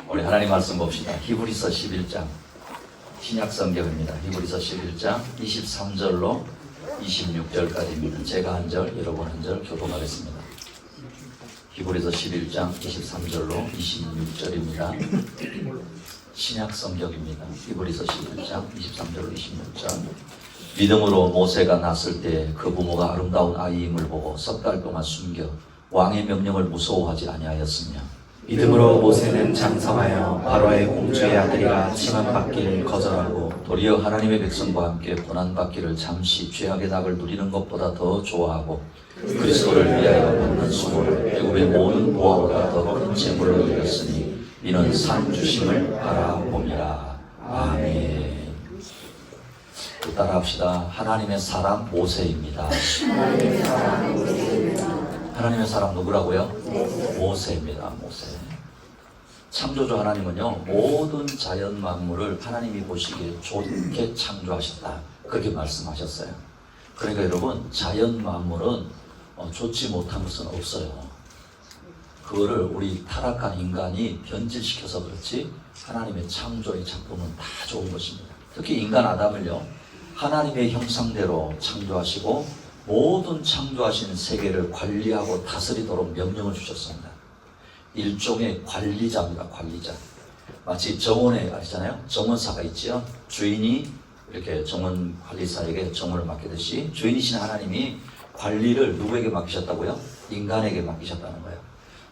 우리 하나님 말씀 봅시다. 히브리서 11장 신약 성경입니다. 히브리서 11장 23절로 26절까지입니다. 제가 한 절, 여러분 한 절 교독하겠습니다. 히브리서 11장 23절로 26절입니다. 신약 성경입니다. 히브리서 11장 23절로 26절. 믿음으로 모세가 낳았을 때 그 부모가 아름다운 아이임을 보고 석 달 동안 숨겨 왕의 명령을 무서워하지 아니하였으며, 믿음으로 모세는 장성하여 바로의 공주의 아들이라 칭함받기를 거절하고 도리어 하나님의 백성과 함께 고난받기를 잠시 죄악의 낙을 누리는 것보다 더 좋아하고 그리스도를 위하여 받는 수고를 애굽의 모든 보화보다 더 큰 재물로 여겼으니 이는 상 주심을 바라봅니다. 아멘. 따라합시다. 하나님의 사람 모세입니다. 하나님의 사람 누구라고요? 모세입니다. 모세. 창조주 하나님은요, 모든 자연 만물을 하나님이 보시기에 좋게 창조하셨다, 그렇게 말씀하셨어요. 그러니까 여러분, 자연 만물은 좋지 못한 것은 없어요. 그거를 우리 타락한 인간이 변질시켜서 그렇지 하나님의 창조의 작품은 다 좋은 것입니다. 특히 인간 아담을요, 하나님의 형상대로 창조하시고 모든 창조하신 세계를 관리하고 다스리도록 명령을 주셨습니다. 일종의 관리자입니다. 관리자. 마치 정원에 아시잖아요. 정원사가 있지요. 주인이 이렇게 정원 관리사에게 정원을 맡기듯이 주인이신 하나님이 관리를 누구에게 맡기셨다고요? 인간에게 맡기셨다는 거예요.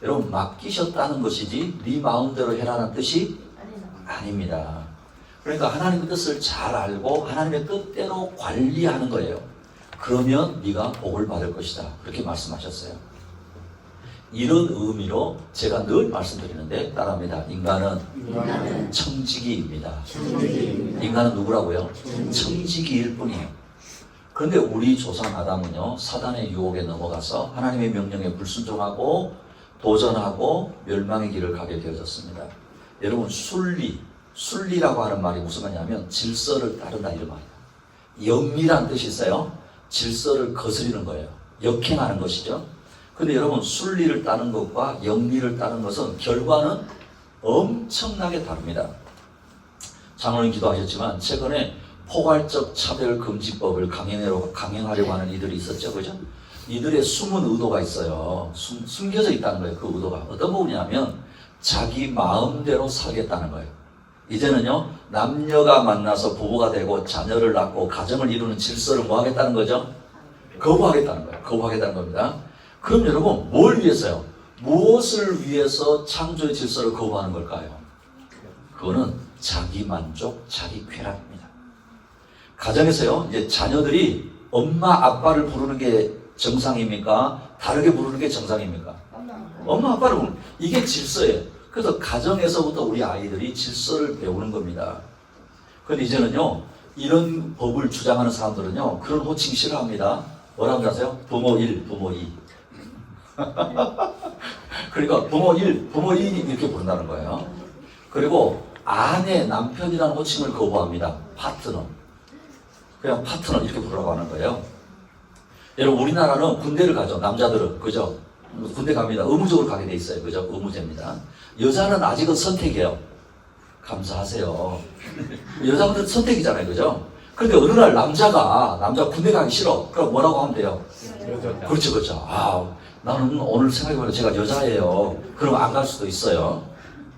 여러분, 맡기셨다는 것이지 네 마음대로 해라는 뜻이 아닙니다. 그러니까 하나님의 뜻을 잘 알고 하나님의 뜻대로 관리하는 거예요. 그러면 네가 복을 받을 것이다, 그렇게 말씀하셨어요. 이런 의미로 제가 늘 말씀드리는데 따라합니다. 인간은 청지기입니다. 인간은 누구라고요? 청지기일 뿐이에요. 그런데 우리 조상 아담은요, 사단의 유혹에 넘어가서 하나님의 명령에 불순종하고 도전하고 멸망의 길을 가게 되어졌습니다. 여러분, 순리라고 하는 말이 무슨 말이냐면 질서를 따른다, 이런 말이에요. 영리란 뜻이 있어요. 질서를 거스리는 거예요. 역행하는 것이죠. 근데 여러분, 순리를 따르는 것과 영리를 따르는 것은 결과는 엄청나게 다릅니다. 장로님 기도하셨지만 최근에 포괄적 차별금지법을 강행하려고 하는 이들이 있었죠. 그죠? 이들의 숨은 의도가 있어요. 숨겨져 있다는 거예요. 그 의도가 어떤 부분이냐면 자기 마음대로 살겠다는 거예요. 이제는요, 남녀가 만나서 부부가 되고 자녀를 낳고 가정을 이루는 질서를 뭐 하겠다는 거죠? 거부하겠다는 거예요. 거부하겠다는 겁니다. 그럼 여러분, 뭘 위해서요? 무엇을 위해서 창조의 질서를 거부하는 걸까요? 그거는 자기 만족, 자기 쾌락입니다. 가정에서요, 이제 자녀들이 엄마, 아빠를 부르는 게 정상입니까? 다르게 부르는 게 정상입니까? 엄마, 아빠를 부르는, 이게 질서예요. 그래서 가정에서부터 우리 아이들이 질서를 배우는 겁니다. 그런데 이제는요, 이런 법을 주장하는 사람들은요, 그런 호칭 싫어합니다. 뭐라고 하세요? 부모 1, 부모 2. 그러니까 부모 1, 부모 2 이렇게 부른다는 거예요. 그리고 아내, 남편이라는 호칭을 거부합니다. 파트너. 그냥 파트너 이렇게 부르라고 하는 거예요. 여러분, 우리나라는 군대를 가죠. 남자들은. 그죠? 군대 갑니다. 의무적으로 가게 돼 있어요. 그죠? 의무제입니다. 여자는 아직은 선택이에요. 감사하세요. 여자분들은 선택이잖아요. 그죠? 그런데 어느 날 남자 군대 가기 싫어. 그럼 뭐라고 하면 돼요? 그렇죠, 그렇죠. 나는 오늘 생각해보니까 제가 여자예요. 그럼 안 갈 수도 있어요.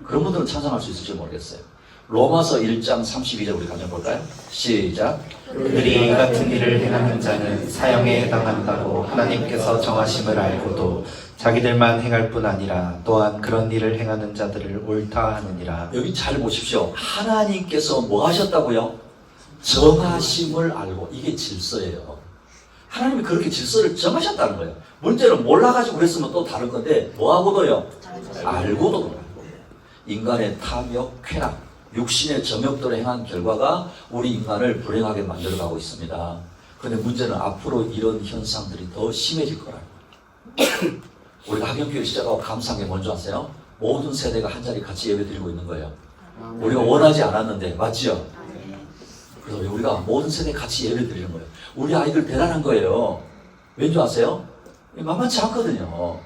그런 분들은 찬성할 수 있을지 모르겠어요. 로마서 1장 32절 우리 가져 볼까요? 시작. 그들이 이 같은 일을 행하는 자는 사형에 해당한다고 하나님께서 정하심을 알고도 자기들만 행할 뿐 아니라 또한 그런 일을 행하는 자들을 옳다 하느니라. 여기 잘 보십시오. 하나님께서 뭐 하셨다고요? 정하심을 알고. 이게 질서예요. 하나님이 그렇게 질서를 정하셨다는 거예요. 문제는 몰라가지고 그랬으면 또 다를 건데 뭐하고도요? 알고도 그래요. 인간의 탐욕, 쾌락, 육신의 정욕대로 행한 결과가 우리 인간을 불행하게 만들어가고 있습니다. 그런데 문제는 앞으로 이런 현상들이 더 심해질 거라는 거예요. 우리가 학연교회 시작하고 감사한 게 뭔지 아세요? 모든 세대가 한 자리 같이 예배드리고 있는 거예요. 우리가 원하지 않았는데, 맞지요? 그래서 우리가 모든 세대 같이 예배드리는 거예요. 우리 아이들 대단한 거예요. 왠지 아세요? 만만치 않거든요.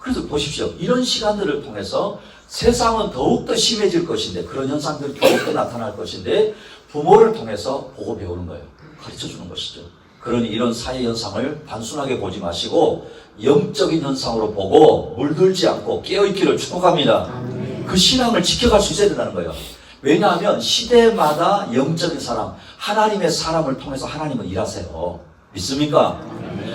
그래서 보십시오. 이런 시간들을 통해서 세상은 더욱더 심해질 것인데, 그런 현상들이 더욱더 나타날 것인데, 부모를 통해서 보고 배우는 거예요. 가르쳐 주는 것이죠. 그러니 이런 사회 현상을 단순하게 보지 마시고 영적인 현상으로 보고 물들지 않고 깨어있기를 축복합니다. 그 신앙을 지켜갈 수 있어야 된다는 거예요. 왜냐하면 시대마다 영적인 사람, 하나님의 사람을 통해서 하나님은 일하세요. 믿습니까?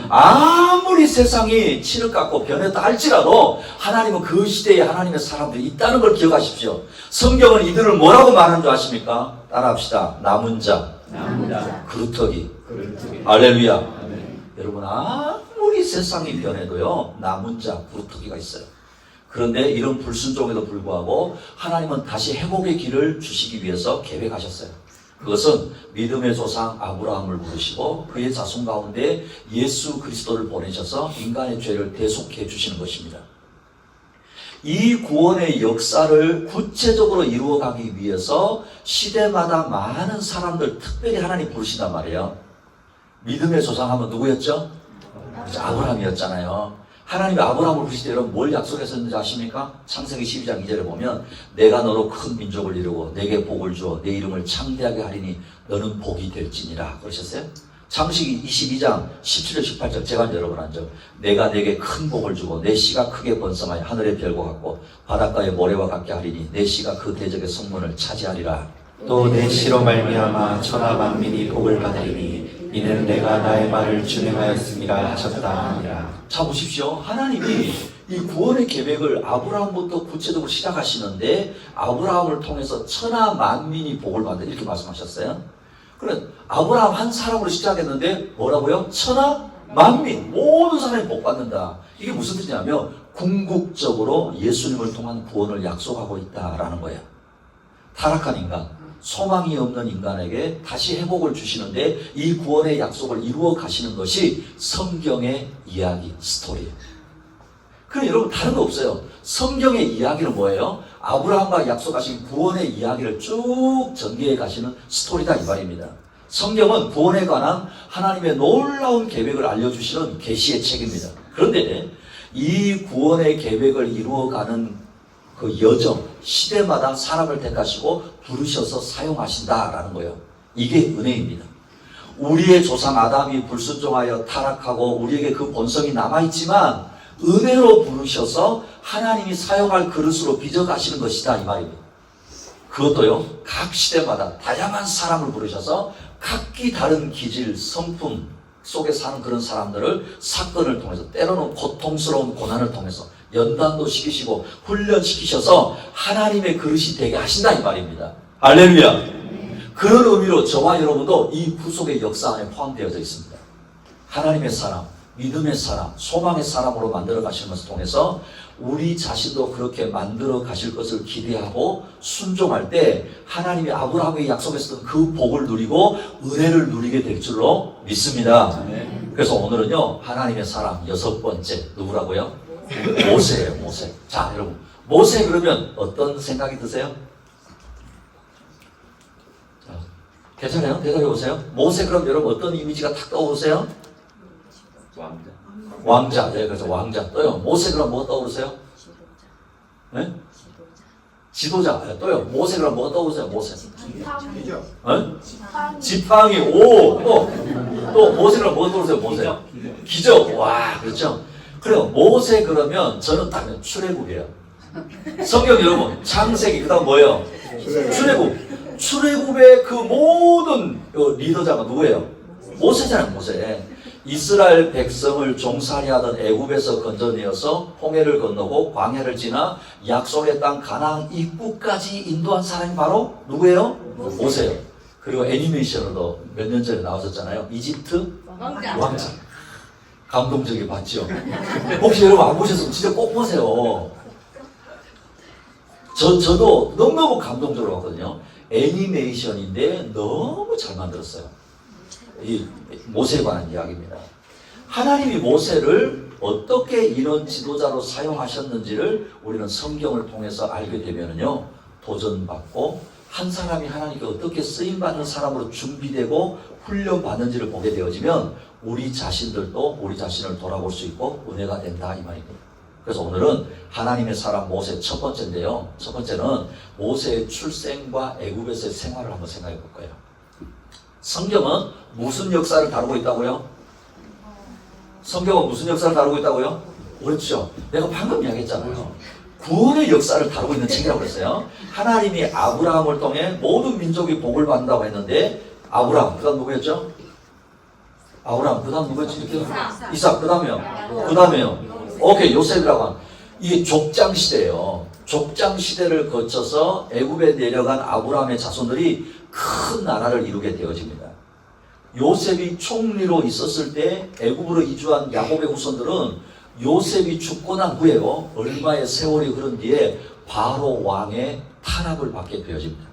아무리 세상이 치를 깎고 변했다 할지라도 하나님은 그 시대에 하나님의 사람들이 있다는 걸 기억하십시오. 성경은 이들을 뭐라고 말하는 줄 아십니까? 따라합시다. 남은 자, 그루터기. 할렐루야. 여러분, 아무리 세상이 변해도요, 남은 자, 그루터기가 있어요. 그런데 이런 불순종에도 불구하고 하나님은 다시 회복의 길을 주시기 위해서 계획하셨어요. 그것은 믿음의 조상 아브라함을 부르시고 그의 자손 가운데 예수 그리스도를 보내셔서 인간의 죄를 대속해 주시는 것입니다. 이 구원의 역사를 구체적으로 이루어가기 위해서 시대마다 많은 사람들 특별히 하나님 부르신단 말이에요. 믿음의 조상하면 누구였죠? 아브라함이었잖아요. 하나님이 아브라함을 부르실 때 여러분 뭘 약속했었는지 아십니까? 창세기 12장 2절에 보면 내가 너로 큰 민족을 이루고 내게 복을 주어 내 이름을 창대하게 하리니 너는 복이 될지니라 그러셨어요? 창세기 22장 17절 18절 제가 여러 번 한 적 내가 내게 큰 복을 주고 내 씨가 크게 번성하여 하늘의 별과 같고 바닷가의 모래와 같게 하리니 내 씨가 그 대적의 성문을 차지하리라. 또 내 씨로 말미암아 천하 만민이 복을 받으리니 이는 내가 나의 말을 준행하였음이라 하셨다 하니라. 자 보십시오. 하나님이 이 구원의 계획을 아브라함부터 구체적으로 시작하시는데 아브라함을 통해서 천하 만민이 복을 받는다 이렇게 말씀하셨어요. 그래 아브라함 한 사람으로 시작했는데 뭐라고요? 천하 만민 모든 사람이 복 받는다. 이게 무슨 뜻이냐면 궁극적으로 예수님을 통한 구원을 약속하고 있다라는 거예요. 타락한 인간, 소망이 없는 인간에게 다시 회복을 주시는데 이 구원의 약속을 이루어 가시는 것이 성경의 이야기, 스토리예요. 그럼 여러분 다른 거 없어요. 성경의 이야기는 뭐예요? 아브라함과 약속하신 구원의 이야기를 쭉 전개해 가시는 스토리다 이 말입니다. 성경은 구원에 관한 하나님의 놀라운 계획을 알려주시는 계시의 책입니다. 그런데 이 구원의 계획을 이루어가는 그 여정, 시대마다 사람을 택하시고 부르셔서 사용하신다라는 거예요. 이게 은혜입니다. 우리의 조상 아담이 불순종하여 타락하고 우리에게 그 본성이 남아있지만 은혜로 부르셔서 하나님이 사용할 그릇으로 빚어가시는 것이다 이 말입니다. 그것도요 각 시대마다 다양한 사람을 부르셔서 각기 다른 기질, 성품 속에 사는 그런 사람들을 사건을 통해서 때로는 고통스러운 고난을 통해서 연단도 시키시고 훈련시키셔서 하나님의 그릇이 되게 하신다 이 말입니다. 할렐루야. 그런 의미로 저와 여러분도 이 구속의 역사 안에 포함되어져 있습니다. 하나님의 사람, 믿음의 사람, 소망의 사람으로 만들어 가시는 것을 통해서 우리 자신도 그렇게 만들어 가실 것을 기대하고 순종할 때 하나님이 아브라함에게 약속했던 그 복을 누리고 은혜를 누리게 될 줄로 믿습니다. 그래서 오늘은요 하나님의 사람 6번째 누구라고요? 모세예요. 모세. 자 여러분 모세 그러면 어떤 생각이 드세요? 자, 괜찮아요? 대답해 보세요. 모세 그럼 여러분 어떤 이미지가 탁 떠오르세요? 왕자. 네, 그래서 왕자. 또요. 모세 그럼 뭐가 떠오르세요? 네? 지도자. 네, 또요. 모세 그럼 뭐가 떠오르세요? 모세. 네? 지팡이. 오. 또 모세 그럼 뭐가 떠오르세요? 모세. 기적. 와, 그렇죠. 그래요. 모세 그러면 저는 딱 출애굽이에요. 성경 여러분 창세기 그다음 뭐예요? 출애굽. 출애굽의 그 모든 리더자가 누구예요? 모세잖아요. 모세. 이스라엘 백성을 종살이하던 애굽에서 건져내어서 홍해를 건너고 광야를 지나 약속의 땅 가나안 입구까지 인도한 사람이 바로 누구예요? 모세예요. 그리고 애니메이션으로도 몇 년 전에 나왔었잖아요. 이집트 왕자. 감동적이 봤죠? 혹시 여러분 안 보셨으면 진짜 꼭 보세요. 저도 너무너무 감동적으로 봤거든요. 애니메이션인데 너무 잘 만들었어요. 이 모세에 관한 이야기입니다. 하나님이 모세를 어떻게 이런 지도자로 사용하셨는지를 우리는 성경을 통해서 알게 되면요 도전받고 한 사람이 하나님께 어떻게 쓰임받는 사람으로 준비되고 훈련받는지를 보게 되어지면 우리 자신들도 우리 자신을 돌아볼 수 있고 은혜가 된다 이 말입니다. 그래서 오늘은 하나님의 사람 모세 첫 번째인데요. 첫 번째는 모세의 출생과 애굽에서의 생활을 한번 생각해 볼 거예요. 성경은 무슨 역사를 다루고 있다고요? 성경은 무슨 역사를 다루고 있다고요? 그렇죠. 내가 방금 이야기했잖아요. 구원의 역사를 다루고 있는 책이라고 그랬어요. 하나님이 아브라함을 통해 모든 민족이 복을 받는다고 했는데 아브라함, 그 다음 누구였죠? 아브라함, 그 다음 누구였지? 이삭, 그 다음에요? 그 다음에요? 오케이, 요셉이라고 하는. 이게 족장 시대예요. 족장 시대를 거쳐서 애굽에 내려간 아브라함의 자손들이 큰 나라를 이루게 되어집니다. 요셉이 총리로 있었을 때 애굽으로 이주한 야곱의 후손들은 요셉이 죽고 난 후에요. 얼마의 세월이 흐른 뒤에 바로 왕의 탄압을 받게 되어집니다.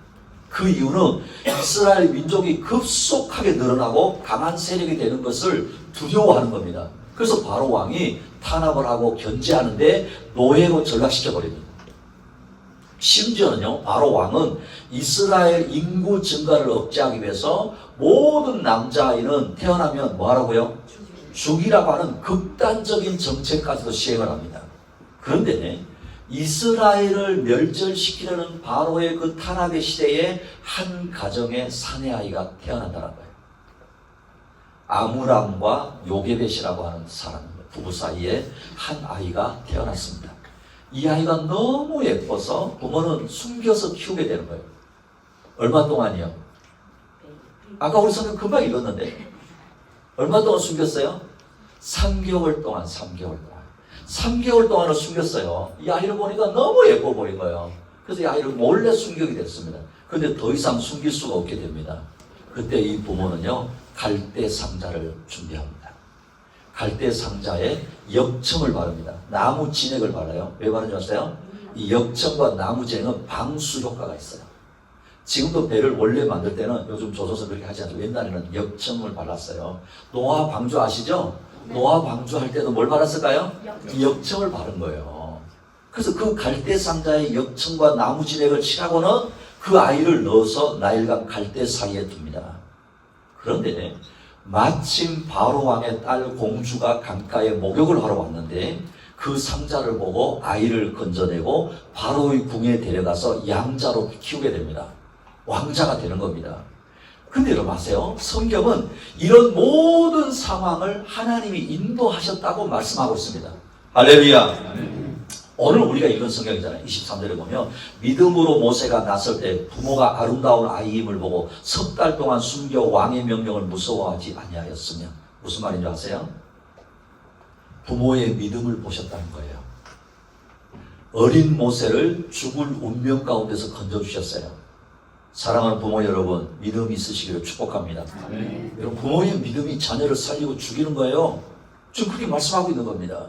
그 이유는 이스라엘 민족이 급속하게 늘어나고 강한 세력이 되는 것을 두려워하는 겁니다. 그래서 바로 왕이 탄압을 하고 견제하는데 노예로 전락시켜 버립니다. 심지어는요, 바로 왕은 이스라엘 인구 증가를 억제하기 위해서 모든 남자아이는 태어나면 뭐 하라고요? 죽이라고 하는 극단적인 정책까지도 시행을 합니다. 그런데 이스라엘을 멸절시키려는 바로의 그 탄압의 시대에 한 가정에 사내아이가 태어난다는 거예요. 아므람과 요게벳이라고 하는 사람, 부부 사이에 한 아이가 태어났습니다. 이 아이가 너무 예뻐서 부모는 숨겨서 키우게 되는 거예요. 얼마 동안이요? 아까 우리 성경 금방 읽었는데 얼마 동안 숨겼어요? 3개월 동안, 3개월 동안을 숨겼어요. 이 아이를 보니까 너무 예뻐 보인 거예요. 그래서 이 아이를 몰래 숨기게 됐습니다. 그런데 더 이상 숨길 수가 없게 됩니다. 그때 이 부모는요, 갈대 상자를 준비합니다. 갈대 상자에 역청을 바릅니다. 나무 진액을 발라요. 왜 바르는지 아세요? 이 역청과 나무진액은 방수 효과가 있어요. 지금도 배를 원래 만들 때는 요즘 조선소 그렇게 하지 않죠. 옛날에는 역청을 발랐어요. 노화 방주 아시죠? 노화 방주할 때도 뭘 발랐을까요? 역청을 바른 거예요. 그래서 그 갈대 상자에 역청과 나무 진액을 칠하고는 그 아이를 넣어서 나일강 갈대 사이에 둡니다. 그런데 마침 바로 왕의 딸 공주가 강가에 목욕을 하러 왔는데 그 상자를 보고 아이를 건져내고 바로의 궁에 데려가서 양자로 키우게 됩니다. 왕자가 되는 겁니다. 근데 여러분 아세요? 성경은 이런 모든 상황을 하나님이 인도하셨다고 말씀하고 있습니다. 할렐루야. 오늘 우리가 읽은 성경이잖아요. 23절에 보면 믿음으로 모세가 났을 때 부모가 아름다운 아이임을 보고 석 달 동안 숨겨 왕의 명령을 무서워하지 아니하였으며, 무슨 말인지 아세요? 부모의 믿음을 보셨다는 거예요. 어린 모세를 죽을 운명 가운데서 건져주셨어요. 사랑하는 부모 여러분, 믿음이 있으시기를 축복합니다. 여러분, 부모의 믿음이 자녀를 살리고 죽이는 거예요. 지금 그렇게 말씀하고 있는 겁니다.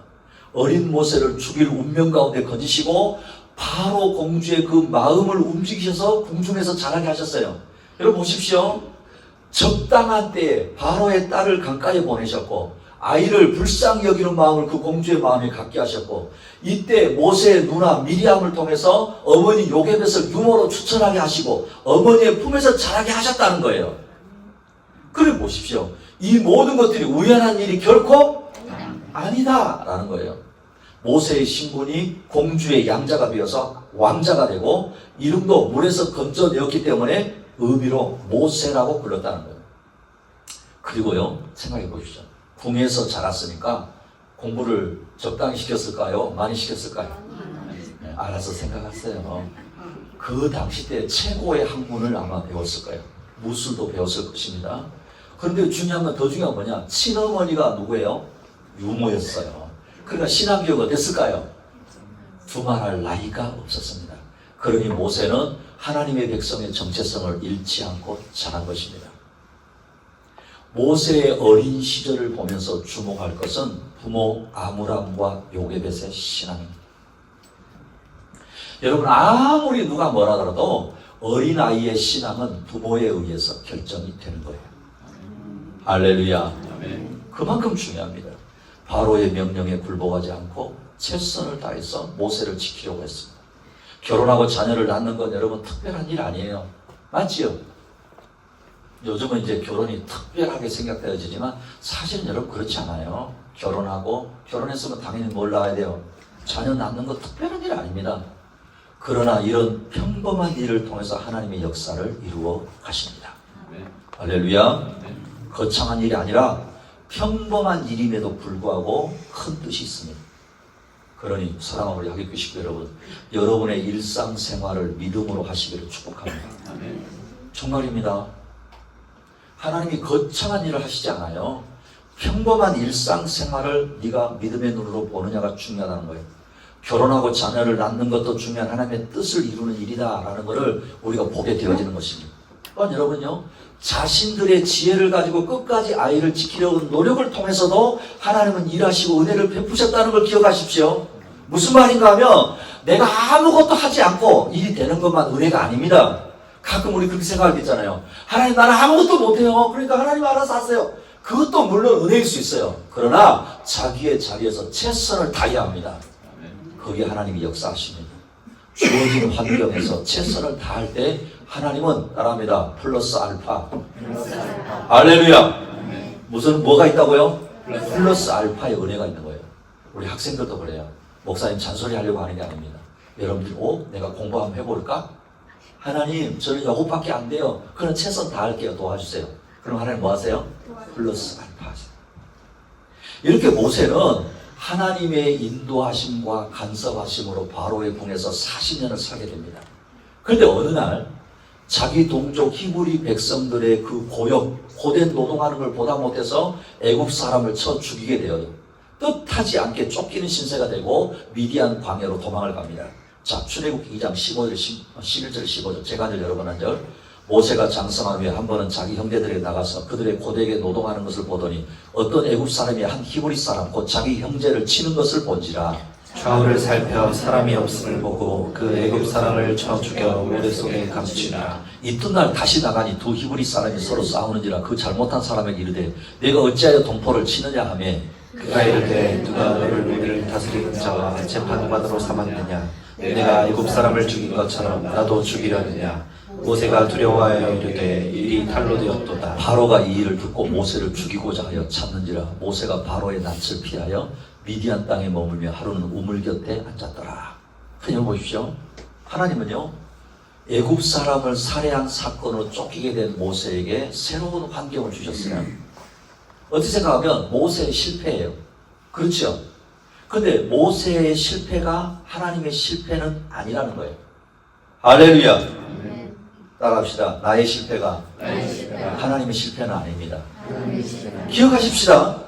어린 모세를 죽일 운명 가운데 건지시고 바로 공주의 그 마음을 움직이셔서 궁중에서 자라게 하셨어요. 여러분 보십시오. 적당한 때에 바로의 딸을 강가에 보내셨고 아이를 불쌍히 여기는 마음을 그 공주의 마음에 갖게 하셨고, 이때 모세의 누나 미리암을 통해서 어머니 요게벳을 유모로 추천하게 하시고 어머니의 품에서 자라게 하셨다는 거예요. 그래 보십시오. 이 모든 것들이 우연한 일이 결코 아니다라는 거예요. 모세의 신분이 공주의 양자가 되어서 왕자가 되고 이름도 물에서 건져내었기 때문에 의미로 모세라고 불렀다는 거예요. 그리고요, 생각해 보십시오. 궁에서 자랐으니까 공부를 적당히 시켰을까요? 많이 시켰을까요? 네, 알아서 생각하세요. 그 당시 때 최고의 학문을 아마 배웠을 거예요. 무술도 배웠을 것입니다. 그런데 중요한 건, 더 중요한 건 뭐냐? 친어머니가 누구예요? 유모였어요. 그러니까 신앙교육은 어땠을까요? 두말할 나이가 없었습니다. 그러니 모세는 하나님의 백성의 정체성을 잃지 않고 자란 것입니다. 모세의 어린 시절을 보면서 주목할 것은 부모 아므람과 요게벳의 신앙입니다. 여러분, 아무리 누가 뭐라 그래도 어린아이의 신앙은 부모에 의해서 결정이 되는 거예요. 할렐루야. 그만큼 중요합니다. 바로의 명령에 굴복하지 않고 최선을 다해서 모세를 지키려고 했습니다. 결혼하고 자녀를 낳는 건 여러분 특별한 일 아니에요. 맞지요? 요즘은 이제 결혼이 특별하게 생각되어지지만 사실은 여러분 그렇지 않아요. 결혼하고 결혼했으면 당연히 뭘 낳아야 돼요? 자녀 낳는 거 특별한 일 아닙니다. 그러나 이런 평범한 일을 통해서 하나님의 역사를 이루어 가십니다. 할렐루야. 거창한 일이 아니라 평범한 일임에도 불구하고 큰 뜻이 있습니다. 그러니 사랑하는 우리 하객교 식구 여러분, 여러분의 일상생활을 믿음으로 하시기를 축복합니다. 정말입니다. 하나님이 거창한 일을 하시지 않아요. 평범한 일상생활을 네가 믿음의 눈으로 보느냐가 중요하다는 거예요. 결혼하고 자녀를 낳는 것도 중요한 하나님의 뜻을 이루는 일이다라는 것을 우리가 보게 되어지는 것입니다. 또한 여러분요, 자신들의 지혜를 가지고 끝까지 아이를 지키려는 노력을 통해서도 하나님은 일하시고 은혜를 베푸셨다는 걸 기억하십시오. 무슨 말인가 하면 내가 아무것도 하지 않고 일이 되는 것만 은혜가 아닙니다. 가끔 우리 그렇게 생각할 때 있잖아요. 하나님 나는 아무것도 못해요. 그러니까 하나님 알아서 하세요. 그것도 물론 은혜일 수 있어요. 그러나 자기의 자리에서 최선을 다해야 합니다. 거기에 하나님이 역사하십니다. 주어진 환경에서 최선을 다할 때 하나님은 따라합니다. 플러스 알파. 할렐루야. 무슨 뭐가 있다고요? 플러스 알파의 은혜가 있는 거예요. 우리 학생들도 그래요. 목사님 잔소리 하려고 하는 게 아닙니다. 여러분들 내가 공부 한번 해볼까? 하나님 저는 요것밖에 안 돼요. 그럼 최선 다할게요. 도와주세요. 그럼 하나님 뭐 하세요? 플러스 알파 하세요. 이렇게 모세는 하나님의 인도하심과 간섭하심으로 바로의 궁에서 40년을 살게 됩니다. 그런데 어느 날 자기 동족 히브리 백성들의 그 고된 노동하는 걸 보다 못해서 애굽 사람을 쳐 죽이게 되어요. 뜻하지 않게 쫓기는 신세가 되고 미디안 광야로 도망을 갑니다. 자, 출애굽기 2장 11절 15절 제가 늘 여러 번 한 절. 모세가 장성한 후에 한 번은 자기 형제들에게 나가서 그들의 고되게 노동하는 것을 보더니 어떤 애굽 사람이 한 히브리 사람 곧 자기 형제를 치는 것을 본지라. 좌우를 살펴 사람이 없음을 보고 그 애굽 사람을 쳐 죽여 모래 속에 감추니라. 이튿날 다시 나가니 두 히브리 사람이 서로 싸우는지라. 그 잘못한 사람에게 이르되 내가 어찌하여 동포를 치느냐 하며 그가 이르되 누가 너를 우리를 다스리는 자와 재판관으로 삼았느냐. 내가 애굽 사람을 죽인 것처럼 나도 죽이려느냐. 모세가 두려워하여 이르되 일이 탈로 되었도다. 바로가 이 일을 듣고 모세를 죽이고자 하여 찾는지라. 모세가 바로의 낯을 피하여 미디안 땅에 머물며 하루는 우물 곁에 앉았더라. 그냥 보십시오. 하나님은요, 애굽 사람을 살해한 사건으로 쫓기게 된 모세에게 새로운 환경을 주셨어요. 어떻게 생각하면 모세의 실패예요. 그렇죠? 근데 모세의 실패가 하나님의 실패는 아니라는 거예요. 할렐루야. 따라합시다. 나의 실패가 하나님의 실패는 아닙니다. 기억하십시다.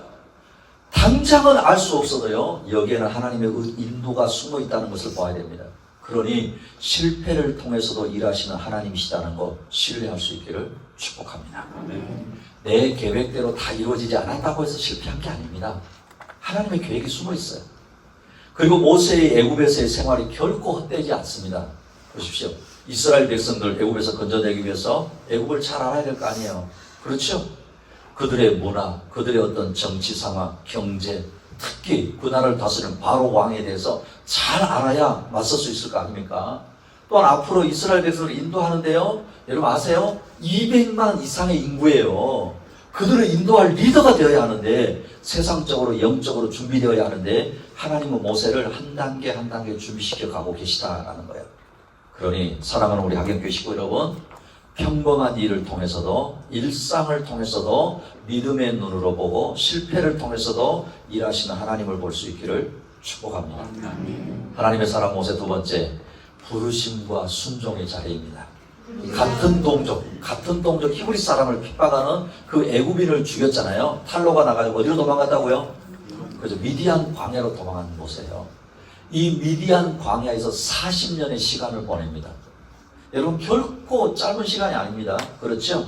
당장은 알 수 없어도요, 여기에는 하나님의 인도가 숨어 있다는 것을 봐야 됩니다. 그러니 실패를 통해서도 일하시는 하나님이시다는 것 신뢰할 수 있기를 축복합니다. 내 계획대로 다 이루어지지 않았다고 해서 실패한 게 아닙니다. 하나님의 계획이 숨어 있어요. 그리고 모세의 애굽에서의 생활이 결코 헛되지 않습니다. 보십시오. 이스라엘 백성들 애굽에서 건져내기 위해서 애굽을 잘 알아야 될 거 아니에요. 그렇죠? 그들의 문화, 그들의 어떤 정치 상황, 경제, 특히 그 나라를 다스리는 바로 왕에 대해서 잘 알아야 맞설 수 있을 거 아닙니까? 또한 앞으로 이스라엘 백성을 인도하는데요, 여러분 아세요? 200만 이상의 인구예요. 그들을 인도할 리더가 되어야 하는데, 세상적으로 영적으로 준비되어야 하는데 하나님은 모세를 한 단계 한 단계 준비시켜 가고 계시다라는 거예요. 그러니 사랑하는 우리 하객교 식구 여러분, 평범한 일을 통해서도, 일상을 통해서도 믿음의 눈으로 보고 실패를 통해서도 일하시는 하나님을 볼 수 있기를 축복합니다. 하나님의 사랑 모세 두 번째, 부르심과 순종의 자리입니다. 같은 동족 히브리 사람을 핍박하는 그 애굽인을 죽였잖아요. 탈로가 나가지고 어디로 도망갔다고요? 그래서 미디안 광야로 도망한 모세예요. 이 미디안 광야에서 40년의 시간을 보냅니다. 여러분 결코 짧은 시간이 아닙니다. 그렇죠?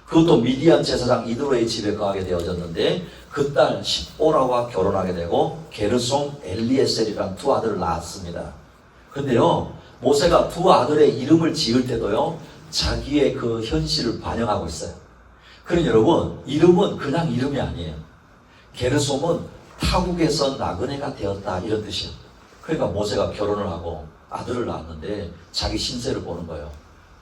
그것도 미디안 제사장 이드로의 집에 거하게 되어졌는데 그 딸 십보라와 결혼하게 되고 게르솜, 엘리에셀이라는 두 아들을 낳았습니다. 근데요, 모세가 두 아들의 이름을 지을 때도요, 자기의 그 현실을 반영하고 있어요. 그러니 여러분, 이름은 그냥 이름이 아니에요. 게르솜은 타국에서 나그네가 되었다, 이런 뜻이에요. 그러니까 모세가 결혼을 하고 아들을 낳았는데 자기 신세를 보는 거예요.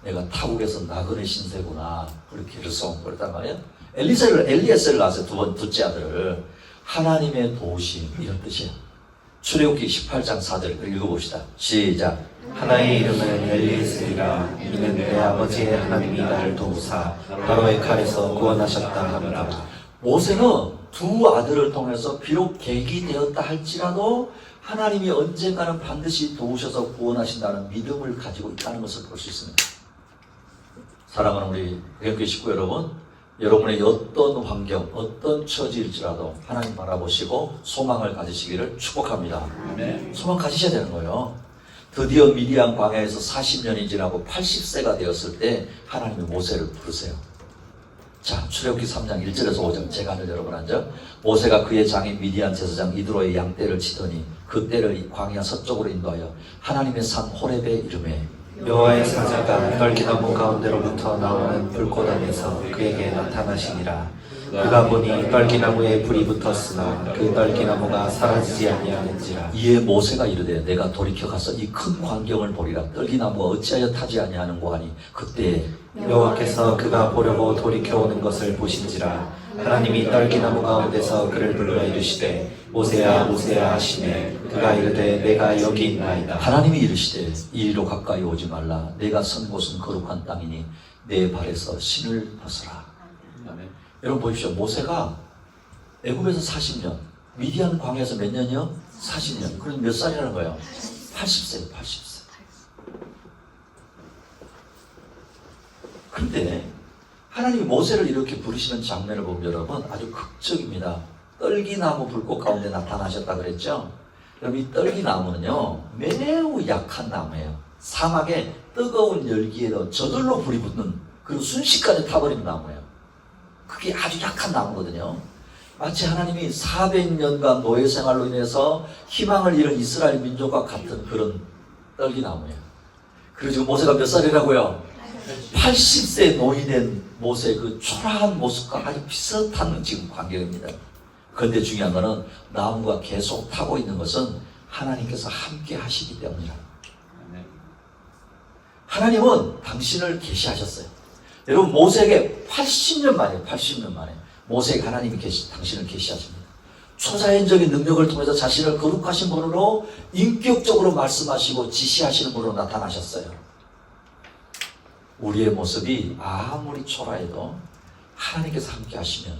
내가 타국에서 나그네 신세구나. 우리 게르솜 그랬단 말이에요. 엘리에셀을 낳았어요. 둘째 아들을. 하나님의 도우심, 이런 뜻이에요. 출애굽기 18장 4절 읽어봅시다. 시작. 하나의 이름은 엘리에스리라. 이는 내 아버지의 하나님이 나를 도우사 바로의 칼에서 구원하셨다 하노라. 모세는 두 아들을 통해서 비록 객이 되었다 할지라도 하나님이 언젠가는 반드시 도우셔서 구원하신다는 믿음을 가지고 있다는 것을 볼 수 있습니다. 사랑하는 우리 대형교회 식구 여러분, 여러분의 어떤 환경, 어떤 처지일지라도 하나님 바라보시고 소망을 가지시기를 축복합니다. 소망 가지셔야 되는 거예요. 드디어 미디안 광야에서 40년이 지나고 80세가 되었을 때 하나님이 모세를 부르세요. 자, 출애굽기 3장 1절에서 5절 제가 하늘 여러분 한절. 모세가 그의 장인 미디안 제사장 이드로의 양떼를 치더니 그 떼를 광야 서쪽으로 인도하여 하나님의 산 호렙에 이르매 여호와의 사자가 떨기나무 가운데로부터 나오는 불꽃 안에서 그에게 나타나시니라. 그가 보니 떨기나무에 불이 붙었으나 그 떨기나무가 사라지지 아니하는지라. 이에 모세가 이르되 내가 돌이켜 가서 이 큰 광경을 보리라. 떨기나무가 어찌하여 타지 아니하는고 하니 그때 여호와께서 그가 보려고 돌이켜 오는 것을 보신지라. 하나님이 떨기나무 가운데서 그를 불러 이르시되 모세야 모세야 하시매 그가 이르되 내가 여기 있나이다. 하나님이 이르시되 이리로 가까이 오지 말라. 내가 선 곳은 거룩한 땅이니 내 발에서 신을 벗어라. 여러분 보십시오. 모세가 애굽에서 40년, 미디안 광야에서 몇 년이요? 40년. 그럼 몇 살이라는 거예요? 80세예요. 80세. 그런데 하나님이 모세를 이렇게 부르시는 장면을 보면 여러분 아주 극적입니다. 떨기나무 불꽃 가운데 나타나셨다 그랬죠? 여러분 이 떨기나무는요 매우 약한 나무예요. 사막에 뜨거운 열기에도 저절로 불이 붙는 그리고 순식간에 타버리는 나무예요. 그게 아주 약한 나무거든요. 마치 하나님이 400년간 노예 생활로 인해서 희망을 잃은 이스라엘 민족과 같은 그런 떨기나무예요. 그리고 지금 모세가 몇 살이라고요? 80세 노인된 모세의 그 초라한 모습과 아주 비슷한 지금 광경입니다. 그런데 중요한 것은 나무가 계속 타고 있는 것은 하나님께서 함께 하시기 때문이라. 하나님은 당신을 계시하셨어요. 여러분 모세에게 80년 만에 모세에게 하나님이 당신을 계시하십니다. 초자연적인 능력을 통해서 자신을 거룩하신 분으로 인격적으로 말씀하시고 지시하시는 분으로 나타나셨어요. 우리의 모습이 아무리 초라해도 하나님께서 함께 하시면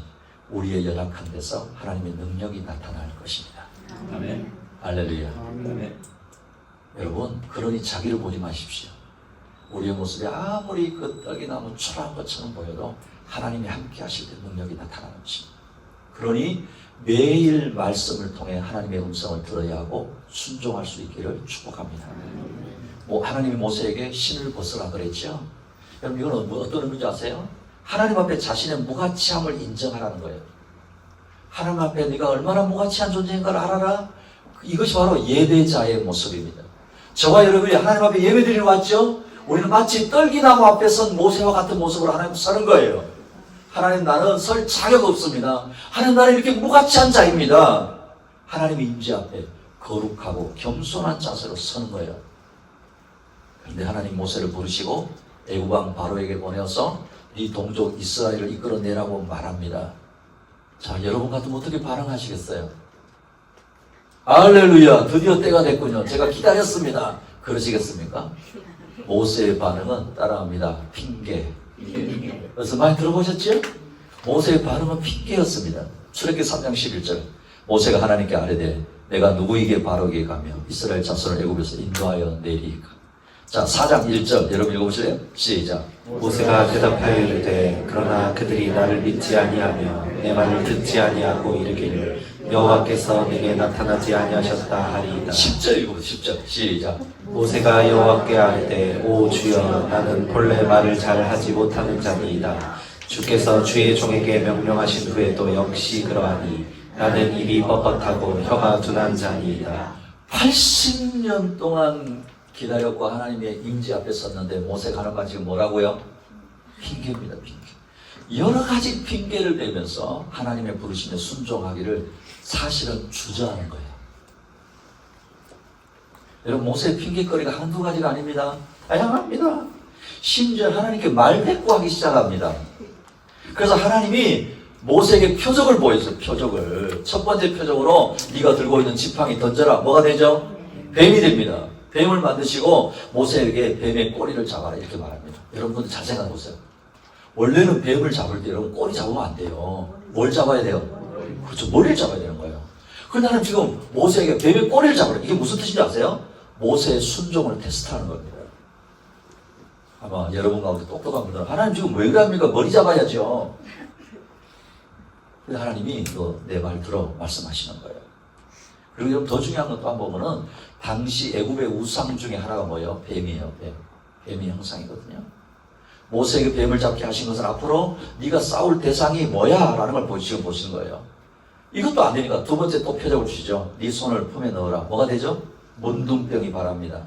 우리의 연약한 데서 하나님의 능력이 나타날 것입니다. 아멘. 할렐루야. 아멘. 여러분 그러니 자기를 보지 마십시오. 우리의 모습이 아무리 그 떨기나무 초라한 것처럼 보여도 하나님이 함께 하실 때 능력이 나타나는 것입니다. 그러니 매일 말씀을 통해 하나님의 음성을 들어야 하고 순종할 수 있기를 축복합니다. 하나님이 모세에게 신을 벗으라 그랬죠. 여러분 이건 어떤 의미인지 아세요? 하나님 앞에 자신의 무가치함을 인정하라는 거예요. 하나님 앞에 네가 얼마나 무가치한 존재인가를 알아라. 이것이 바로 예배자의 모습입니다. 저와 여러분이 하나님 앞에 예배드리러 왔죠? 우리는 마치 떨기나무 앞에 선 모세와 같은 모습으로 하나님 서는 거예요. 하나님 나는 설 자격 없습니다. 하나님 나는 이렇게 무가치한 자입니다. 하나님의 임재 앞에 거룩하고 겸손한 자세로 서는 거예요. 그런데 하나님 모세를 부르시고 애굽왕 바로에게 보내어서 네 동족 이스라엘을 이끌어내라고 말합니다. 자, 여러분 같으면 어떻게 반응하시겠어요? 할렐루야, 드디어 때가 됐군요. 제가 기다렸습니다. 그러시겠습니까? 모세의 반응은 따라합니다. 핑계. 그래서 많이 들어보셨죠? 모세의 반응은 핑계였습니다. 출애굽기 3장 11절 모세가 하나님께 아뢰되 내가 누구에게 바로에게 가며 이스라엘 자손을 애굽에서 인도하여 내리까. 자, 4장 1절 여러분 읽어보실래요? 시작. 모세가 대답하여 이르되 그러나 그들이 나를 믿지 아니하며 내 말을 듣지 아니하고 이르기를 여호와께서 내게 나타나지 아니하셨다 하리이다. 10절 읽어보세요. 10절 시작. 모세가 여호와께 아뢰되 오 주여 나는 본래 말을 잘 하지 못하는 자니이다. 주께서 주의 종에게 명령하신 후에도 역시 그러하니 나는 입이 뻣뻣하고 혀가 둔한 자니이다. 80년 동안 기다렸고 하나님의 임재 앞에 섰는데 모세가 하는 말 지금 뭐라고요? 핑계입니다. 핑계. 여러 가지 핑계를 대면서 하나님의 부르심에 순종하기를 사실은 주저하는 거예요. 여러분 모세의 핑계거리가 한두 가지가 아닙니다. 다양합니다. 심지어 하나님께 말대꾸하기 시작합니다. 그래서 하나님이 모세에게 표적을 보여줬어요. 표적을. 첫 번째 표적으로 네가 들고 있는 지팡이 던져라. 뭐가 되죠? 뱀이 됩니다. 뱀을 만드시고 모세에게 뱀의 꼬리를 잡아라 이렇게 말합니다. 여러분들 잘 생각해 보세요. 원래는 뱀을 잡을 때 여러분 꼬리 잡으면 안 돼요. 뭘 잡아야 돼요? 그렇죠. 머리를 잡아야 되는 거예요. 그런데 나는 지금 모세에게 뱀의 꼬리를 잡으라. 이게 무슨 뜻인지 아세요? 모세의 순종을 테스트하는 겁니다. 아마 여러분 가운데 똑똑한 분들은 하나님 지금 왜 그럽니까? 머리 잡아야죠. 근데 하나님이 내 말 들어 말씀하시는 거예요. 그리고 여러분 더 중요한 건 또 한 번 보면은 당시 애굽의 우상 중에 하나가 뭐예요? 뱀이에요. 뱀이 형상이거든요. 모세에게 뱀을 잡게 하신 것은 앞으로 네가 싸울 대상이 뭐야? 라는 걸 지금 보시는 거예요. 이것도 안 되니까 두 번째 또 표적을 주시죠. 네 손을 품에 넣어라. 뭐가 되죠? 문둥병이 바랍니다.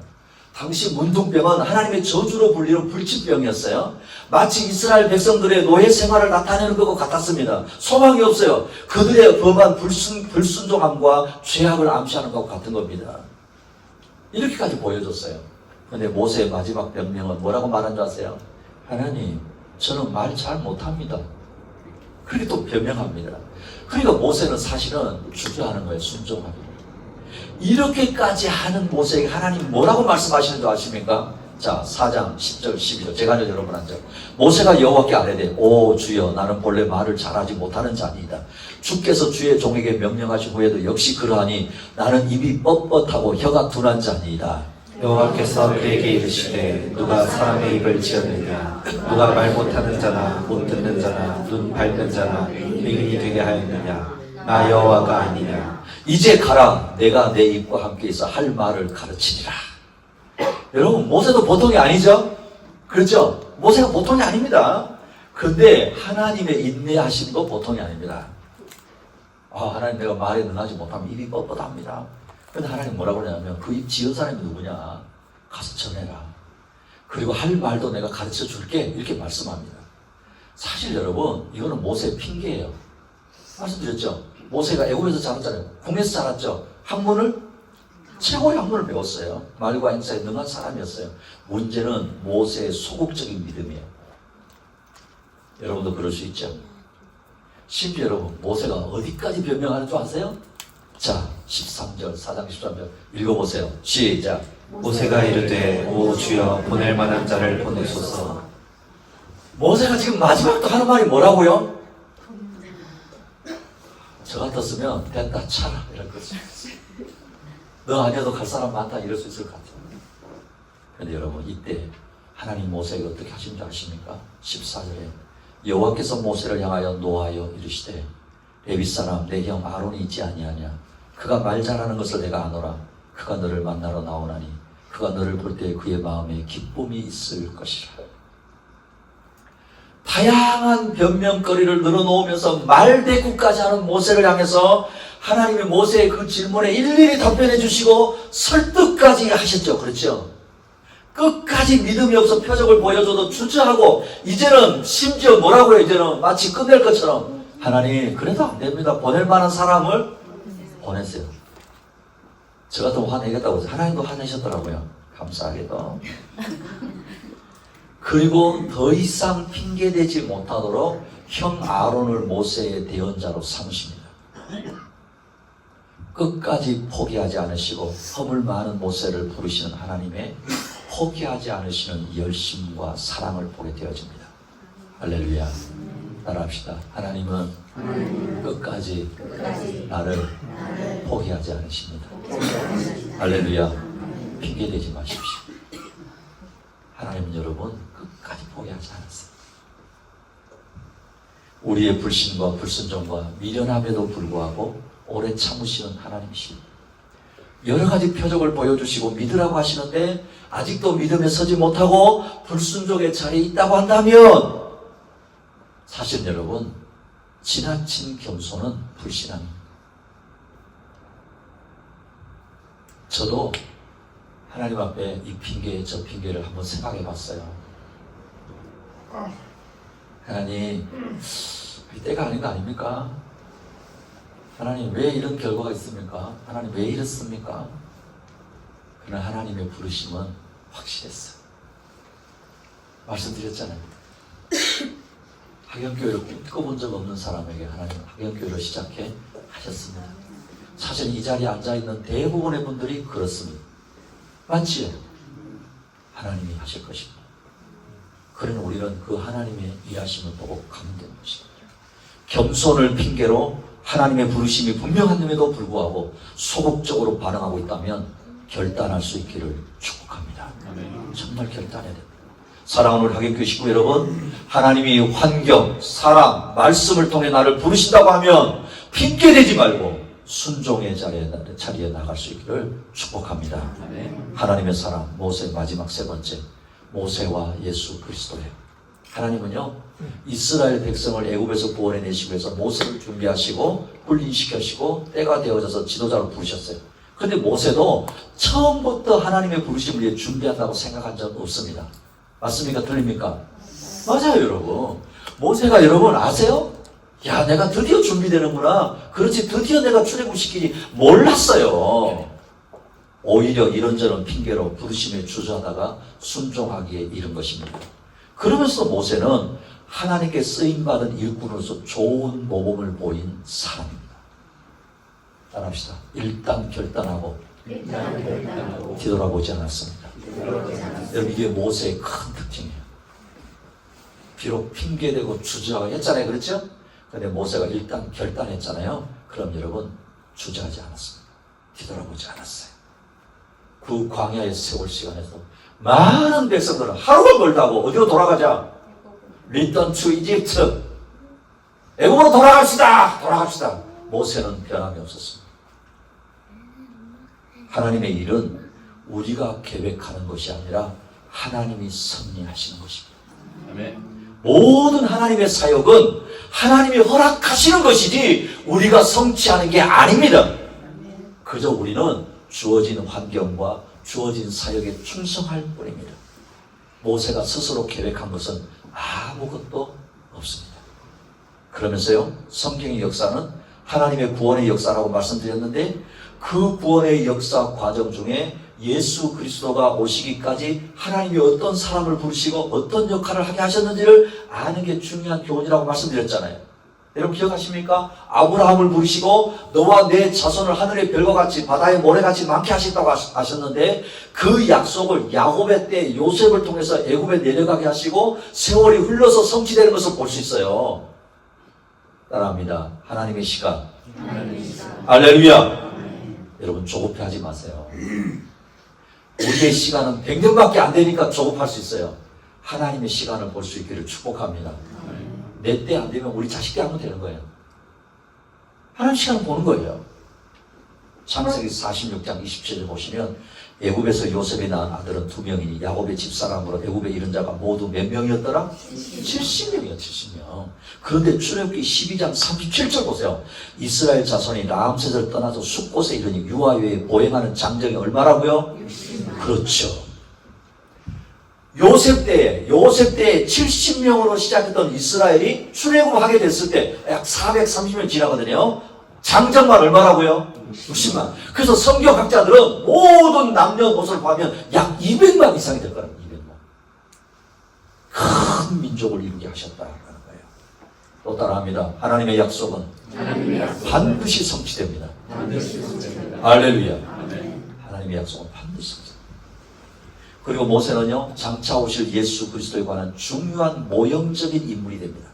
당시 문둥병은 하나님의 저주로 불리는 불치병이었어요. 마치 이스라엘 백성들의 노예 생활을 나타내는 것과 같았습니다. 소망이 없어요. 그들의 범한 불순종함과 죄악을 암시하는 것과 같은 겁니다. 이렇게까지 보여줬어요. 그런데 모세의 마지막 변명은 뭐라고 말한 줄 아세요? 하나님, 저는 말 잘 못합니다. 그렇게 또 변명합니다. 그러니까 모세는 사실은 주저하는 거예요. 순종하기를. 이렇게까지 하는 모세에게 하나님 뭐라고 말씀하시는 줄 아십니까? 자, 4장 10절 12절 제가 여러분 앉아. 모세가 여호와께 아뢰되 오 주여 나는 본래 말을 잘하지 못하는 자니이다. 주께서 주의 종에게 명령하신 후에도 역시 그러하니 나는 입이 뻣뻣하고 혀가 둔한 자니이다. 여호와께서 그에게 이르시되 누가 사람의 입을 지었느냐 누가 말 못하는 자나 못 듣는 자나 눈 밝은 자나 의인이 되게 하였느냐 나 여호와가 아니냐. 이제 가라. 내가 내 입과 함께 있어 할 말을 가르치리라. 여러분 모세도 보통이 아니죠? 그렇죠? 모세가 보통이 아닙니다. 그런데 하나님의 인내하심도 보통이 아닙니다. 하나님 내가 말에 능하지 못하면 입이 뻣뻣합니다. 근데 하나님 뭐라고 그러냐면 그 입 지은 사람이 누구냐? 가서 전해라. 그리고 할 말도 내가 가르쳐 줄게. 이렇게 말씀합니다. 사실 여러분 이거는 모세의 핑계예요. 말씀드렸죠? 모세가 애굽에서 자랐잖아요. 궁에서 자랐죠. 학문을 최고의 학문을 배웠어요. 말과 행사에 능한 사람이었어요. 문제는 모세의 소극적인 믿음이에요. 여러분도 그럴 수 있죠. 심지어 여러분 모세가 어디까지 변명하는 줄 아세요? 자, 13절 4장 13절 읽어보세요. 시작. 모세가 이르되 오 주여 보낼 만한 자를 보내소서. 모세가 지금 마지막도 하는 말이 뭐라고요? 저 같았으면 됐다 차라 이럴 거지. 너 아니어도 갈 사람 많다 이럴 수 있을 것 같아요. 그런데 여러분 이때 하나님 모세에게 어떻게 하신 줄 아십니까? 14절에 여호와께서 모세를 향하여 노하여 이르시되 레위 사람 내 형 아론이 있지 아니하냐. 그가 말 잘하는 것을 내가 아노라. 그가 너를 만나러 나오나니 그가 너를 볼 때 그의 마음에 기쁨이 있을 것이라. 다양한 변명거리를 늘어놓으면서 말대꾸까지 하는 모세를 향해서 하나님이 모세의 그 질문에 일일이 답변해 주시고 설득까지 하셨죠. 그렇죠? 끝까지 믿음이 없어 표적을 보여줘도 주저하고 이제는 심지어 뭐라고 해요? 이제는 마치 끝낼 것처럼 하나님 그래도 안 됩니다. 보낼 만한 사람을 보냈어요. 저 같으면 화내겠다고 해서 하나님도 화내셨더라고요. 감사하게도. 그리고 더 이상 핑계대지 못하도록 형 아론을 모세의 대언자로 삼으십니다. 끝까지 포기하지 않으시고 허물 많은 모세를 부르시는 하나님의 포기하지 않으시는 열심과 사랑을 보게 되어집니다. 할렐루야. 따라합시다. 하나님은 끝까지 나를 포기하지 않으십니다. 할렐루야. 핑계대지 마십시오. 하나님은 여러분 끝까지 포기하지 않았어요. 우리의 불신과 불순종과 미련함에도 불구하고 오래 참으시는 하나님이십니다. 여러 가지 표적을 보여주시고 믿으라고 하시는데 아직도 믿음에 서지 못하고 불순종의 자리에 있다고 한다면 사실 여러분 지나친 겸손은 불신앙입니다. 저도 하나님 앞에 이 핑계 저 핑계를 한번 생각해 봤어요. 하나님 때가 아닌 거 아닙니까? 하나님 왜 이런 결과가 있습니까? 하나님 왜 이렇습니까? 그러나 하나님의 부르심은 확실했어요. 말씀드렸잖아요. 학연교회를 꿈꿔본 적 없는 사람에게 하나님은 학연교회를 시작해 하셨습니다. 사실 이 자리에 앉아있는 대부분의 분들이 그렇습니다. 맞지요? 하나님이 하실 것입니다. 그러나 우리는 그 하나님의 일하심을 보고 감동된 것입니다. 겸손을 핑계로 하나님의 부르심이 분명한데도 불구하고 소극적으로 반응하고 있다면 결단할 수 있기를 축복합니다. 정말 결단해야 됩니다. 사랑하는 우리 학연교회 식구 여러분, 하나님이 환경, 사람, 말씀을 통해 나를 부르신다고 하면 핑계대지 말고 순종의 자리에 나갈 수 있기를 축복합니다. 하나님의 사랑, 모세 마지막 세 번째, 모세와 예수 그리스도예요. 하나님은요, 이스라엘 백성을 애굽에서 구원해 내시기 위해서 모세를 준비하시고 훈련시키시고 때가 되어져서 지도자로 부르셨어요. 그런데 모세도 처음부터 하나님의 부르심을 위해 준비한다고 생각한 적 없습니다. 맞습니까? 틀립니까? 맞아요, 여러분. 모세가 여러분 아세요? 야, 내가 드디어 준비되는구나. 그렇지, 드디어 내가 출애굽시키니 몰랐어요. 오히려 이런저런 핑계로 부르심에 주저하다가 순종하기에 이른 것입니다. 그러면서 모세는 하나님께 쓰임받은 일꾼으로서 좋은 모범을 보인 사람입니다. 따라합시다. 일단 결단하고 뒤돌아보지 않았습니다. 여러분, 이게 모세의 큰 특징이에요. 비록 핑계대고 주저했잖아요. 그렇죠? 근데 모세가 일단 결단했잖아요. 그럼 여러분, 주저하지 않았습니다. 뒤돌아보지 않았어요. 그 광야의 세월 시간에서 많은 백성들은 하루가 멀다고 어디로 돌아가자? Return to Egypt. 애굽으로 돌아갑시다. 모세는 변함이 없었습니다. 하나님의 일은 우리가 계획하는 것이 아니라 하나님이 섭리하시는 것입니다. 모든 하나님의 사역은 하나님이 허락하시는 것이지 우리가 성취하는 게 아닙니다. 그저 우리는 주어진 환경과 주어진 사역에 충성할 뿐입니다. 모세가 스스로 계획한 것은 아무것도 없습니다. 그러면서요, 성경의 역사는 하나님의 구원의 역사라고 말씀드렸는데 그 구원의 역사 과정 중에 예수 그리스도가 오시기까지 하나님이 어떤 사람을 부르시고 어떤 역할을 하게 하셨는지를 아는 게 중요한 교훈이라고 말씀드렸잖아요. 여러분 기억하십니까? 아브라함을 부르시고 너와 내 자손을 하늘의 별과 같이 바다의 모래같이 많게 하시겠다고 하셨는데 그 약속을 야곱의 때 요셉을 통해서 애굽에 내려가게 하시고 세월이 흘러서 성취되는 것을 볼 수 있어요. 따라합니다. 하나님의 시간. 할렐루야. 여러분 조급해하지 마세요. 우리의 시간은 100년밖에 안 되니까 조급할 수 있어요. 하나님의 시간을 볼 수 있기를 축복합니다. 내 때 안 되면 우리 자식 때 하면 되는 거예요. 하나님 시간을 보는 거예요. 창세기 46장 27절 보시면 애굽에서 요셉이 낳은 아들은 2명이니 야곱의 집사람으로 애굽에 이른 자가 모두 몇 명이었더라? 70명이요. 70명. 그런데 출애굽기 12장 37절 보세요. 이스라엘 자손이 라암셋을 떠나서 숫곳에 이르니 유아외에 보행하는 장정이 얼마라고요? 그렇죠. 요셉 때에 70명으로 시작했던 이스라엘이 출애굽하게 됐을 때 약 430년 지나거든요. 장정만 얼마라고요? 60만. 그래서 성경학자들은 모든 남녀노소를 보면 약 200만 이상이 될 거라고. 200만. 큰 민족을 이루게 하셨다는 거예요. 또 따라합니다. 하나님의 약속은 반드시 성취됩니다. 할렐루야. 하나님의 약속은 반드시 성취됩니다. 그리고 모세는요, 장차 오실 예수 그리스도에 관한 중요한 모형적인 인물이 됩니다.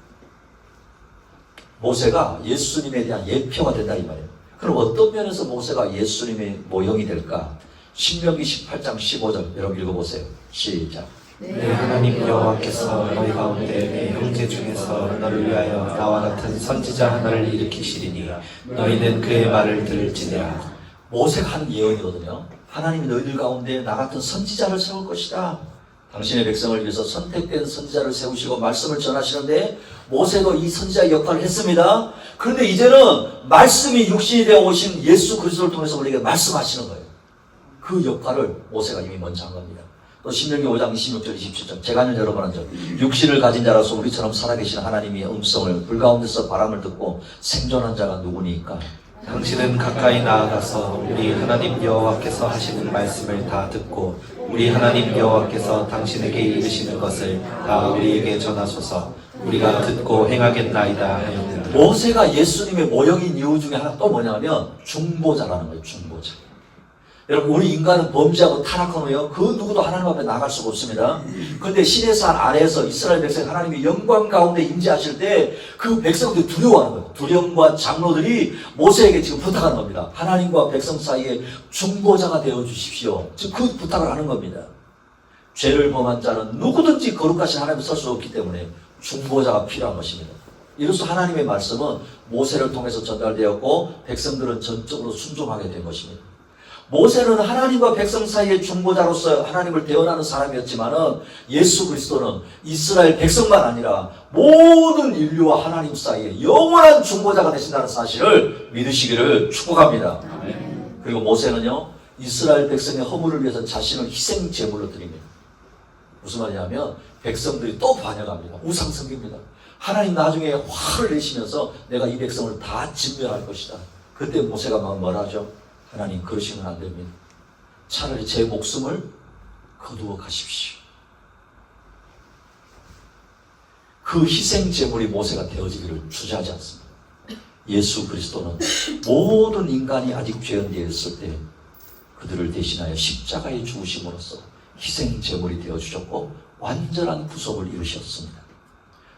모세가 예수님에 대한 예표가 된다 이 말이에요. 그럼 어떤 면에서 모세가 예수님의 모형이 될까? 신명기 18장 15절 여러분 읽어보세요. 시작. 내 하나님 여호와께서 너희 가운데 내 형제 중에서 너를 위하여 나와 같은 선지자 하나를 일으키시리니 너희는 그의 말을 들을지니라. 모세가 하는 예언이거든요. 하나님이 너희들 가운데 나 같은 선지자를 세울 것이다. 당신의 백성을 위해서 선택된 선지자를 세우시고 말씀을 전하시는데 모세도 이 선지자의 역할을 했습니다. 그런데 이제는 말씀이 육신이 되어 오신 예수 그리스도를 통해서 우리에게 말씀하시는 거예요. 그 역할을 모세가 이미 먼저 한 겁니다. 또 신명기 5장 26절 27절 제가 아는 여러분은 육신을 가진 자라서 우리처럼 살아계신 하나님의 음성을 불 가운데서 바람을 듣고 생존한 자가 누구니까? 당신은 가까이 나아가서 우리 하나님 여호와께서 하시는 말씀을 다 듣고 우리 하나님 여호와께서 당신에게 이르시는 것을 다 우리에게 전하소서. 우리가 듣고 행하겠나이다 하였느니라. 모세가 예수님의 모형인 이유 중에 하나 또 뭐냐면 중보자라는 거예요. 중보자. 여러분, 우리 인간은 범죄하고 타락한 후에요, 그 누구도 하나님 앞에 나갈 수가 없습니다. 그런데 시내 산 아래에서 이스라엘 백성 하나님이 영광 가운데 임재하실 때 그 백성들이 두려워하는 거예요. 두령과 장로들이 모세에게 지금 부탁하는 겁니다. 하나님과 백성 사이에 중보자가 되어 주십시오. 지금 그 부탁을 하는 겁니다. 죄를 범한 자는 누구든지 거룩하신 하나님을 설 수 없기 때문에 중보자가 필요한 것입니다. 이로써 하나님의 말씀은 모세를 통해서 전달되었고 백성들은 전적으로 순종하게 된 것입니다. 모세는 하나님과 백성 사이의 중보자로서 하나님을 대언하는 사람이었지만은 예수 그리스도는 이스라엘 백성만 아니라 모든 인류와 하나님 사이에 영원한 중보자가 되신다는 사실을 믿으시기를 축복합니다. 그리고 모세는요, 이스라엘 백성의 허물을 위해서 자신을 희생 제물로 드립니다. 무슨 말이냐면 백성들이 또 반역합니다. 우상 섬깁니다. 하나님 나중에 화를 내시면서 내가 이 백성을 다 진멸할 것이다. 그때 모세가 뭐라 하죠? 하나님, 그러시면 안 됩니다. 차라리 제 목숨을 거두어 가십시오. 그 희생 제물이 모세가 되어지기를 주저하지 않습니다. 예수 그리스도는 모든 인간이 아직 죄인되어 있을 때 그들을 대신하여 십자가에 죽으심으로써 희생 제물이 되어 주셨고 완전한 구속을 이루셨습니다.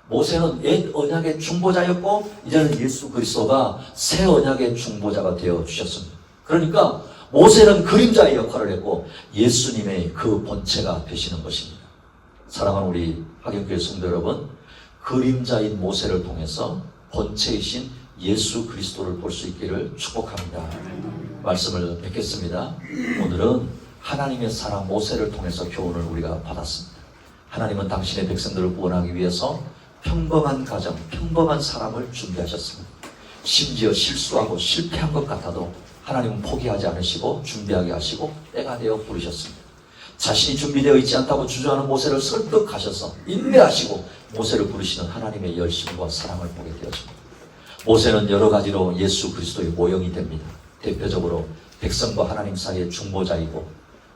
모세는 옛 언약의 중보자였고 이제는 예수 그리스도가 새 언약의 중보자가 되어 주셨습니다. 그러니까 모세는 그림자의 역할을 했고 예수님의 그 본체가 되시는 것입니다. 사랑하는 우리 하경교회 성도 여러분, 그림자인 모세를 통해서 본체이신 예수 그리스도를 볼 수 있기를 축복합니다. 말씀을 뵙겠습니다. 오늘은 하나님의 사랑 모세를 통해서 교훈을 우리가 받았습니다. 하나님은 당신의 백성들을 구원하기 위해서 평범한 가정, 평범한 사람을 준비하셨습니다. 심지어 실수하고 실패한 것 같아도 하나님은 포기하지 않으시고 준비하게 하시고 때가 되어 부르셨습니다. 자신이 준비되어 있지 않다고 주저하는 모세를 설득하셔서 인내하시고 모세를 부르시는 하나님의 열심과 사랑을 보게 되었습니다. 모세는 여러 가지로 예수 그리스도의 모형이 됩니다. 대표적으로 백성과 하나님 사이의 중보자이고,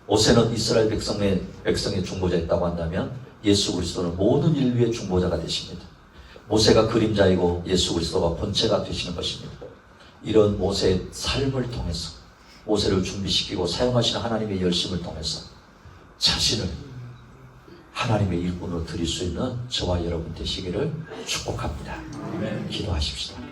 모세는 이스라엘 백성의 중보자였다고 한다면 예수 그리스도는 모든 인류의 중보자가 되십니다. 모세가 그림자이고 예수 그리스도가 본체가 되시는 것입니다. 이런 모세의 삶을 통해서 모세를 준비시키고 사용하시는 하나님의 열심을 통해서 자신을 하나님의 일꾼으로 드릴 수 있는 저와 여러분 되시기를 축복합니다. 기도하십시다.